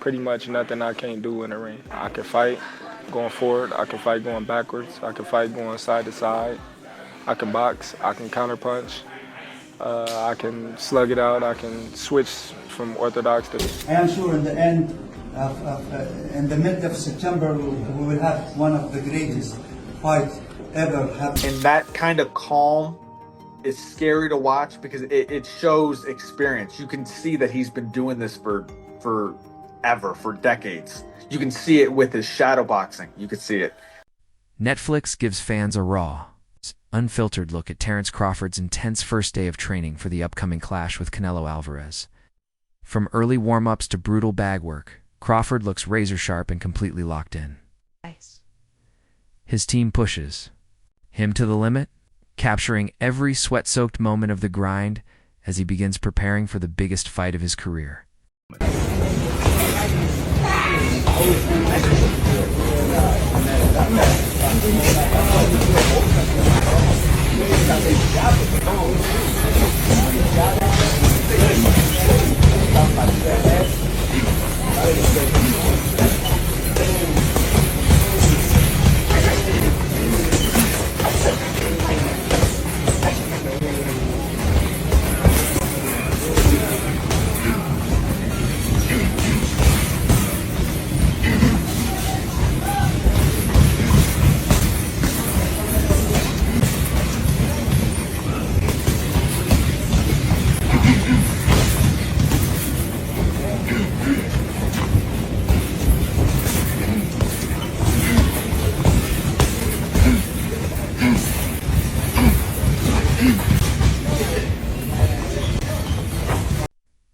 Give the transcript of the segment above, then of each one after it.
pretty much nothing I can't do in the ring. I can fight going forward. I can fight going backwards. I can fight going side to side. I can box. I can counterpunch. I can slug it out. I can switch from orthodox to. I am sure in the end, in the mid of September, we will have one of the greatest fights ever happen. And that kind of calm is scary to watch because it shows experience. You can see that he's been doing this for decades. You can see it with his shadow boxing. You can see it. Netflix gives fans a raw, unfiltered look at Terence Crawford's intense first day of training for the upcoming clash with Canelo Alvarez. From early warm-ups to brutal bag work, Crawford looks razor-sharp and completely locked in. Nice. His team pushes him to the limit, capturing every sweat-soaked moment of the grind as he begins preparing for the biggest fight of his career.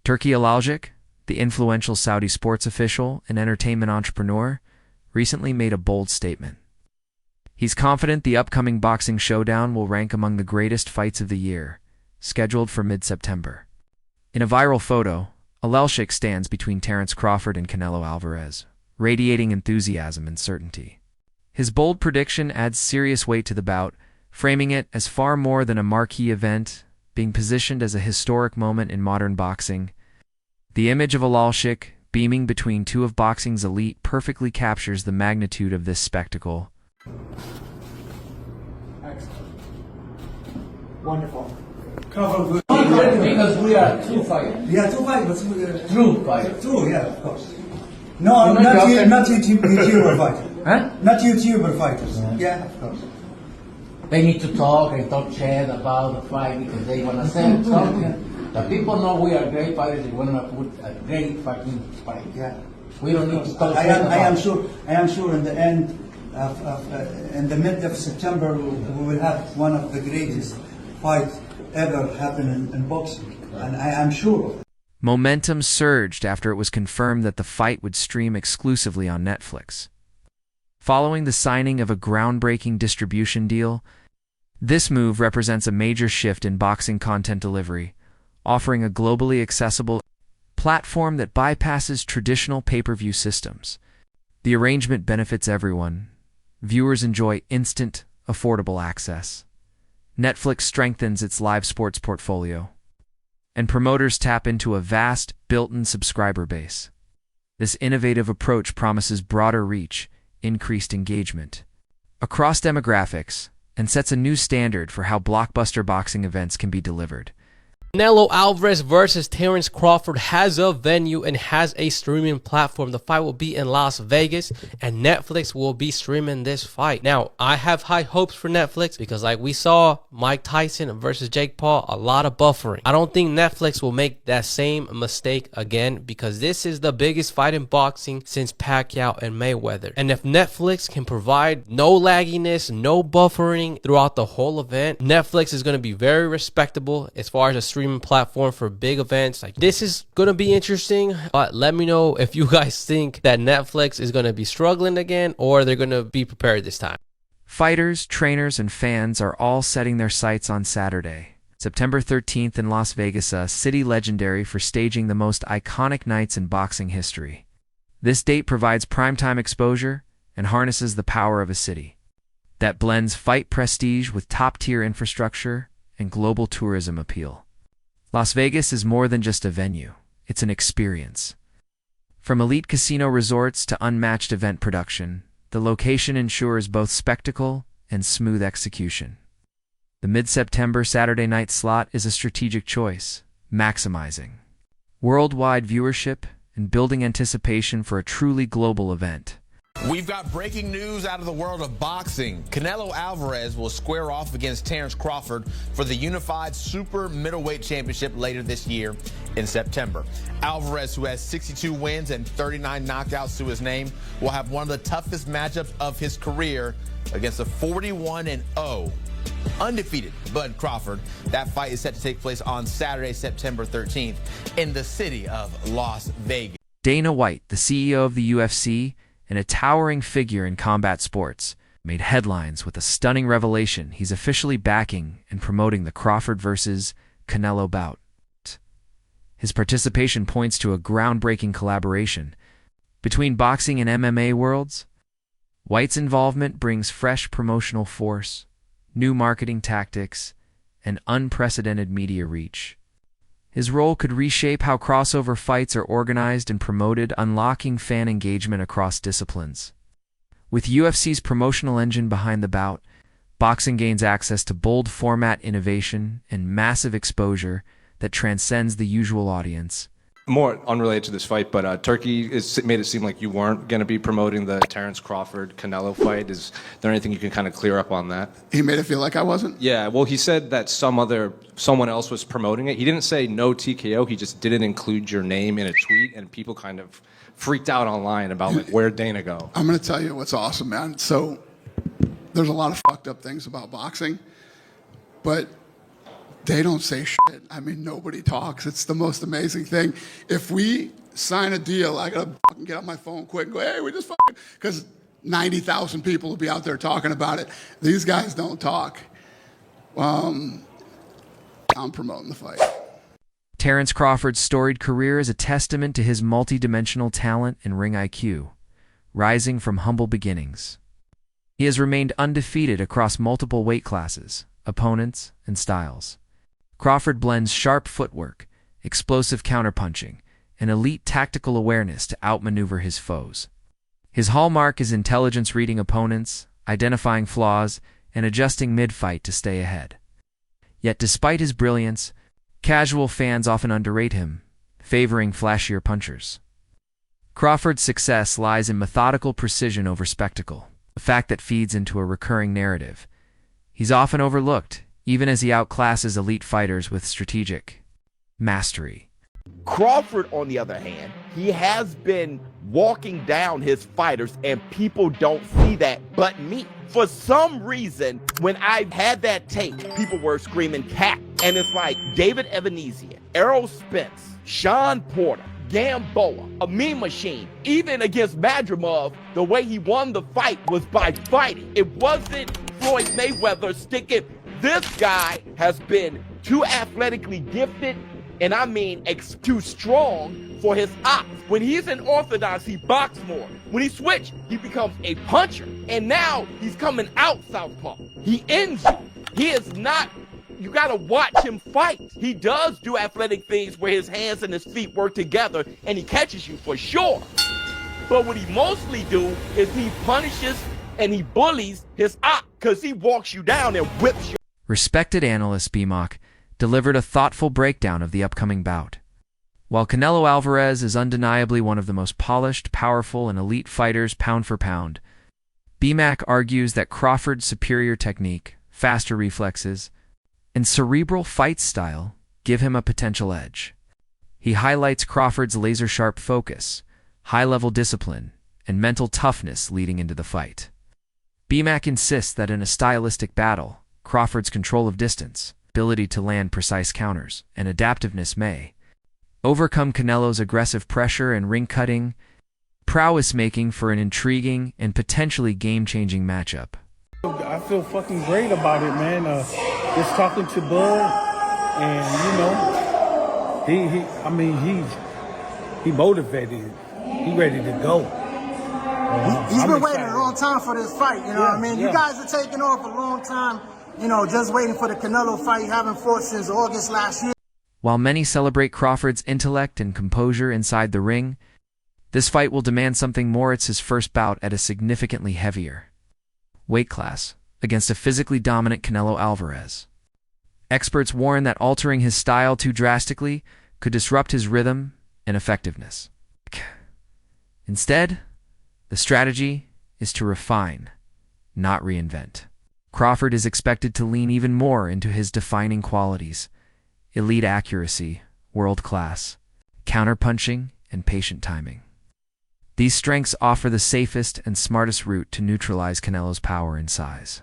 Turki Alaljic, the influential Saudi sports official and entertainment entrepreneur, recently made a bold statement. He's confident the upcoming boxing showdown will rank among the greatest fights of the year, scheduled for mid-September. In a viral photo, Alaljic stands between Terence Crawford and Canelo Alvarez, radiating enthusiasm and certainty. His bold prediction adds serious weight to the bout, framing it as far more than a marquee event, being positioned as a historic moment in modern boxing. The image of Alaljic, beaming between two of boxing's elite, perfectly captures the magnitude of this spectacle. Excellent. Wonderful. Because we are true fighters. Yeah, two fighters, but True fighters. true, yeah, of course. No, not YouTuber fighters. Huh? Not YouTuber fighters. Yeah, of course. They need to talk and talk shit about the fight because they want to say something. The people know we are great fighters. They want to put a great fucking fight. Yeah. We don't need to talk I shit about am sure. I am sure in the end, in the mid of September, we will have one of the greatest fights ever happen in boxing, and I am sure of it. Momentum surged after it was confirmed that the fight would stream exclusively on Netflix. Following the signing of a groundbreaking distribution deal, this move represents a major shift in boxing content delivery, offering a globally accessible platform that bypasses traditional pay-per-view systems. The arrangement benefits everyone. Viewers enjoy instant, affordable access. Netflix strengthens its live sports portfolio, and promoters tap into a vast, built-in subscriber base. This innovative approach promises broader reach, increased engagement across demographics, and sets a new standard for how blockbuster boxing events can be delivered. Canelo Alvarez versus Terence Crawford has a venue and has a streaming platform. The fight will be in Las Vegas, and Netflix will be streaming this fight. Now, I have high hopes for Netflix because, like we saw, Mike Tyson versus Jake Paul, a lot of buffering. I don't think Netflix will make that same mistake again because this is the biggest fight in boxing since Pacquiao and Mayweather. And if Netflix can provide no lagginess, no buffering throughout the whole event, Netflix is going to be very respectable as far as a streaming platform for big events. Like, this is gonna be interesting, but let me know if you guys think that Netflix is gonna be struggling again or they're gonna be prepared this time. Fighters, trainers, and fans are all setting their sights on Saturday, September 13th in Las Vegas, a city legendary for staging the most iconic nights in boxing history. This date provides primetime exposure and harnesses the power of a city that blends fight prestige with top-tier infrastructure and global tourism appeal. Las Vegas is more than just a venue, it's an experience. From elite casino resorts to unmatched event production, the location ensures both spectacle and smooth execution. The mid-September Saturday night slot is a strategic choice, maximizing worldwide viewership and building anticipation for a truly global event. We've got breaking news out of the world of boxing. Canelo Alvarez will square off against Terence Crawford for the unified super middleweight championship later this year in September. Alvarez, who has 62 wins and 39 knockouts to his name, will have one of the toughest matchups of his career against a 41-0 undefeated Bud Crawford. That fight is set to take place on Saturday, September 13th in the city of Las Vegas. Dana White, the CEO of the UFC and a towering figure in combat sports, made headlines with a stunning revelation. He's officially backing and promoting the Crawford versus Canelo bout. His participation points to a groundbreaking collaboration between boxing and MMA worlds. White's involvement brings fresh promotional force, new marketing tactics, and unprecedented media reach. His role could reshape how crossover fights are organized and promoted, unlocking fan engagement across disciplines. With UFC's promotional engine behind the bout, boxing gains access to bold format innovation and massive exposure that transcends the usual audience. More unrelated to this fight, but Turkey made it seem like you weren't going to be promoting the Terence Crawford-Canelo fight. Is there anything you can kind of clear up on that? He made it feel like I wasn't? Yeah, well, he said that someone else was promoting it. He didn't say no TKO. He just didn't include your name in a tweet, and people kind of freaked out online about, like, where'd Dana go? I'm going to tell you what's awesome, man. So there's a lot of fucked up things about boxing, but they don't say shit. I mean, nobody talks. It's the most amazing thing. If we sign a deal, I gotta fucking get on my phone quick and go, hey, we just fucking, because 90,000 people will be out there talking about it. These guys don't talk. I'm promoting the fight. Terence Crawford's storied career is a testament to his multi-dimensional talent and ring IQ, rising from humble beginnings. He has remained undefeated across multiple weight classes, opponents, and styles. Crawford blends sharp footwork, explosive counterpunching, and elite tactical awareness to outmaneuver his foes. His hallmark is intelligence reading opponents, identifying flaws, and adjusting mid-fight to stay ahead. Yet despite his brilliance, casual fans often underrate him, favoring flashier punchers. Crawford's success lies in methodical precision over spectacle, a fact that feeds into a recurring narrative. He's often overlooked, even as he outclasses elite fighters with strategic mastery. Crawford, on the other hand, he has been walking down his fighters, and people don't see that but me. For some reason, when I had that tape, people were screaming cat. And it's like David Evanesian, Errol Spence, Sean Porter, Gamboa, a meme machine. Even against Madrimov, the way he won the fight was by fighting. It wasn't Floyd Mayweather sticking. This guy has been too athletically gifted, and I mean too strong for his ops. When he's in orthodox, he boxes more. When he switches, he becomes a puncher. And now he's coming out southpaw. He ends you. He is not, you gotta watch him fight. He does do athletic things where his hands and his feet work together, and he catches you for sure. But what he mostly do is he punishes and he bullies his op, because he walks you down and whips you. Respected analyst BMOC delivered a thoughtful breakdown of the upcoming bout. While Canelo Alvarez is undeniably one of the most polished, powerful, and elite fighters pound for pound, BMAC argues that Crawford's superior technique, faster reflexes, and cerebral fight style give him a potential edge. He highlights Crawford's laser-sharp focus, high-level discipline, and mental toughness leading into the fight. BMAC insists that in a stylistic battle, Crawford's control of distance, ability to land precise counters, and adaptiveness may overcome Canelo's aggressive pressure and ring-cutting prowess, making for an intriguing and potentially game-changing matchup. I feel fucking great about it, man. Just talking to Bud, and he motivated. He ready to go. He's been waiting a long time for this fight, you know what I mean? You guys are taking off a long time, you know, just waiting for the Canelo fight, haven't fought since August last year. While many celebrate Crawford's intellect and composure inside the ring, This fight will demand something more. It's his first bout at a significantly heavier weight class against a physically dominant Canelo Alvarez. Experts warn that altering his style too drastically could disrupt his rhythm and effectiveness. Instead, the strategy is to refine, not reinvent. Crawford is expected to lean even more into his defining qualities: elite accuracy, world-class, counterpunching, and patient timing. These strengths offer the safest and smartest route to neutralize Canelo's power and size,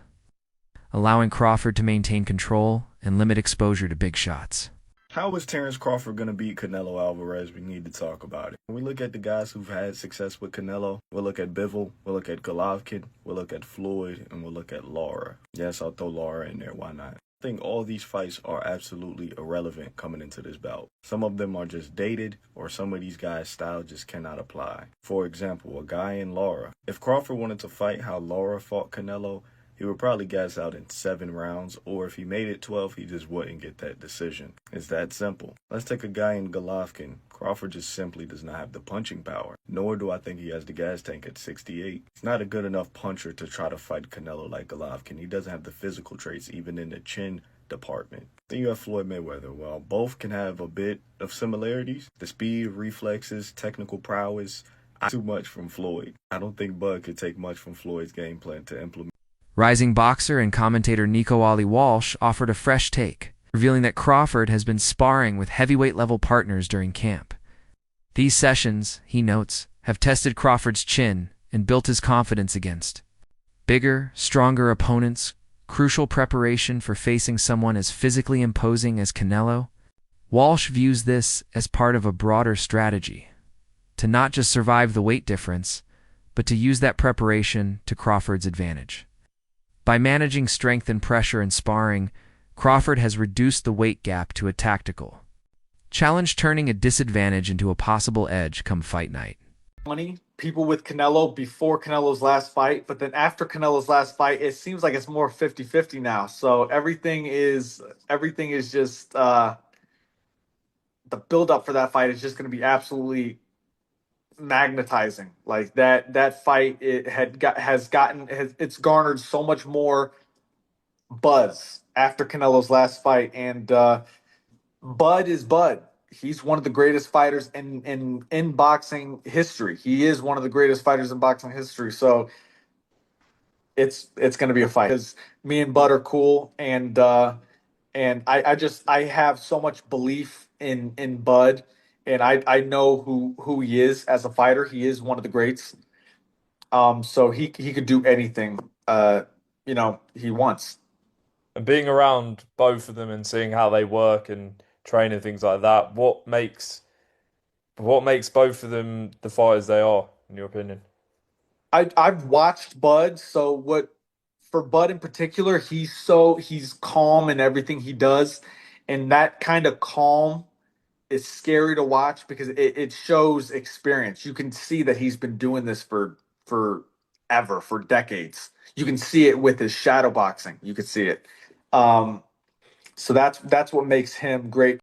allowing Crawford to maintain control and limit exposure to big shots. How is Terence Crawford going to beat Canelo Alvarez? We need to talk about it. When we look at the guys who've had success with Canelo, we'll look at Bivol, we'll look at Golovkin, we'll look at Floyd, and we'll look at Lara. Yes, I'll throw Lara in there. Why not? I think all these fights are absolutely irrelevant coming into this bout. Some of them are just dated, or some of these guys' style just cannot apply. For example, a guy in Lara. If Crawford wanted to fight how Lara fought Canelo, he would probably gas out in 7 rounds, or if he made it 12, he just wouldn't get that decision. It's that simple. Let's take a guy in Golovkin. Crawford just simply does not have the punching power, nor do I think he has the gas tank at 68. He's not a good enough puncher to try to fight Canelo like Golovkin. He doesn't have the physical traits, even in the chin department. Then you have Floyd Mayweather. Well, both can have a bit of similarities. The speed, reflexes, technical prowess, too much from Floyd. I don't think Bud could take much from Floyd's game plan to implement. Rising boxer and commentator Nico Ali Walsh offered a fresh take, revealing that Crawford has been sparring with heavyweight-level partners during camp. These sessions, he notes, have tested Crawford's chin and built his confidence against bigger, stronger opponents, crucial preparation for facing someone as physically imposing as Canelo. Walsh views this as part of a broader strategy, to not just survive the weight difference, but to use that preparation to Crawford's advantage. By managing strength and pressure in sparring, Crawford has reduced the weight gap to a tactical challenge, turning a disadvantage into a possible edge come fight night. People with Canelo before Canelo's last fight, but then after Canelo's last fight, it seems like it's more 50-50 now. So everything is just the build-up for that fight is just going to be absolutely magnetizing. Like that fight, it's garnered so much more buzz after Canelo's last fight, and Bud is Bud. He's one of the greatest fighters in boxing history. He is one of the greatest fighters in boxing history. So it's going to be a fight because me and Bud are cool, and I have so much belief in Bud. And I know who he is as a fighter. He is one of the greats. So he could do anything he wants. And being around both of them and seeing how they work and train and things like that, what makes both of them the fighters they are, in your opinion? I've watched Bud. So for Bud in particular, he's calm in everything he does, and that kind of calm is scary to watch because it shows experience. You can see that he's been doing this for decades. You can see it with his shadow boxing. You can see it. So that's what makes him great.